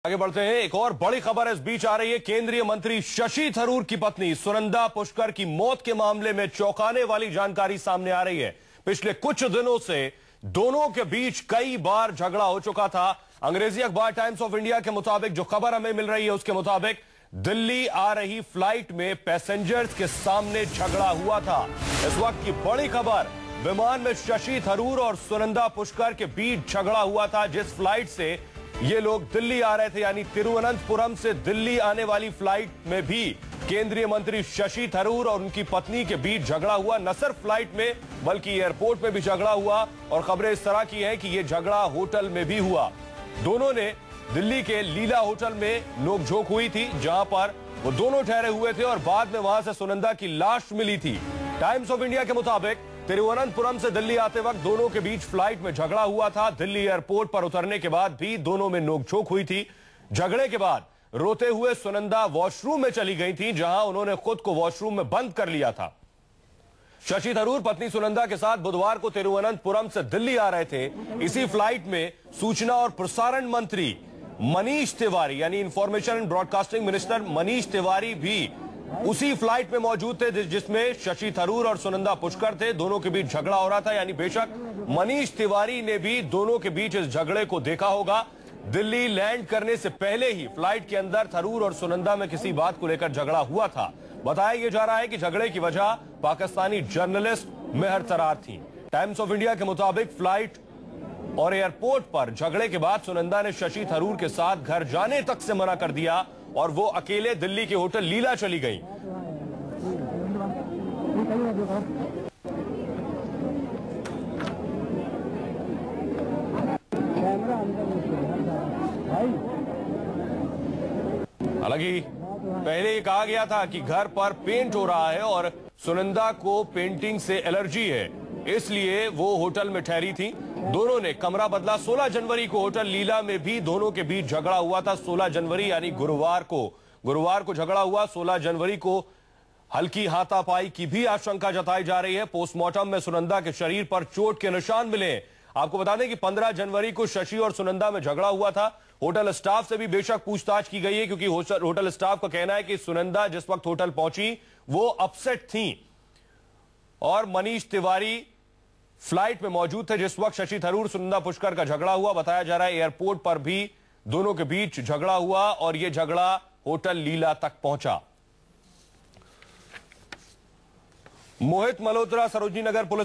आगे बढ़ते हैं। एक और बड़ी खबर इस बीच आ रही है। केंद्रीय मंत्री शशि थरूर की पत्नी सुनंदा पुष्कर की मौत के मामले में चौंकाने वाली जानकारी सामने आ रही है। पिछले कुछ दिनों से दोनों के बीच कई बार झगड़ा हो चुका था। अंग्रेजी अखबार टाइम्स ऑफ इंडिया के मुताबिक जो खबर हमें मिल रही है उसके मुताबिक दिल्ली आ रही फ्लाइट में पैसेंजर्स के सामने झगड़ा हुआ था। इस वक्त की बड़ी खबर, विमान में शशि थरूर और सुनंदा पुष्कर के बीच झगड़ा हुआ था। जिस फ्लाइट से ये लोग दिल्ली आ रहे थे, यानी तिरुवनंतपुरम से दिल्ली आने वाली फ्लाइट में भी केंद्रीय मंत्री शशि थरूर और उनकी पत्नी के बीच झगड़ा हुआ। न सिर्फ फ्लाइट में बल्कि एयरपोर्ट में भी झगड़ा हुआ और खबरें इस तरह की हैं कि यह झगड़ा होटल में भी हुआ। दोनों ने दिल्ली के लीला होटल में नोकझोंक हुई थी, जहां पर वो दोनों ठहरे हुए थे और बाद में वहां से सुनंदा की लाश मिली थी। टाइम्स ऑफ इंडिया के मुताबिक तिरुवनंतपुरम से दिल्ली आते वक्त दोनों के बीच फ्लाइट में झगड़ा हुआ था। दिल्ली एयरपोर्ट पर उतरने के बाद भी दोनों में नोकझोंक हुई थी। झगड़े के बाद रोते हुए सुनंदा वॉशरूम में चली गई थी, जहां उन्होंने खुद को वॉशरूम में बंद कर लिया था। शशि थरूर पत्नी सुनंदा के साथ बुधवार को तिरुवनंतपुरम से दिल्ली आ रहे थे। इसी फ्लाइट में सूचना और प्रसारण मंत्री मनीष तिवारी, यानी information and broadcasting minister Manish Tiwari भी उसी फ्लाइट में मौजूद थे जिसमें शशि थरूर और सुनंदा पुष्कर थे। दोनों के बीच झगड़ा हो रहा था, यानी बेशक मनीष तिवारी ने भी दोनों के बीच इस झगड़े को देखा होगा। दिल्ली लैंड करने से पहले ही फ्लाइट के अंदर थरूर और सुनंदा में किसी बात को लेकर झगड़ा हुआ था। बताया यह जा रहा है कि झगड़े की वजह पाकिस्तानी जर्नलिस्ट मेहर तरार थी। टाइम्स ऑफ इंडिया के मुताबिक फ्लाइट और एयरपोर्ट पर झगड़े के बाद सुनंदा ने शशि थरूर के साथ घर जाने तक से मना कर दिया और वो अकेले दिल्ली के होटल लीला चली गई। हालांकि पहले ये कहा गया था कि घर पर पेंट हो रहा है और सुनंदा को पेंटिंग से एलर्जी है, इसलिए वो होटल में ठहरी थी। दोनों ने कमरा बदला। 16 जनवरी को होटल लीला में भी दोनों के बीच झगड़ा हुआ था। 16 जनवरी यानी गुरुवार को झगड़ा हुआ। 16 जनवरी को हल्की हाथापाई की भी आशंका जताई जा रही है। पोस्टमार्टम में सुनंदा के शरीर पर चोट के निशान मिले। आपको बता दें कि 15 जनवरी को शशि और सुनंदा में झगड़ा हुआ था। होटल स्टाफ से भी बेशक पूछताछ की गई है, क्योंकि होटल स्टाफ का कहना है कि सुनंदा जिस वक्त होटल पहुंची वो अपसेट थी और मनीष तिवारी फ्लाइट में मौजूद थे जिस वक्त शशि थरूर सुनंदा पुष्कर का झगड़ा हुआ। बताया जा रहा है एयरपोर्ट पर भी दोनों के बीच झगड़ा हुआ और यह झगड़ा होटल लीला तक पहुंचा। मोहित मल्होत्रा, सरोजनी नगर पुलिस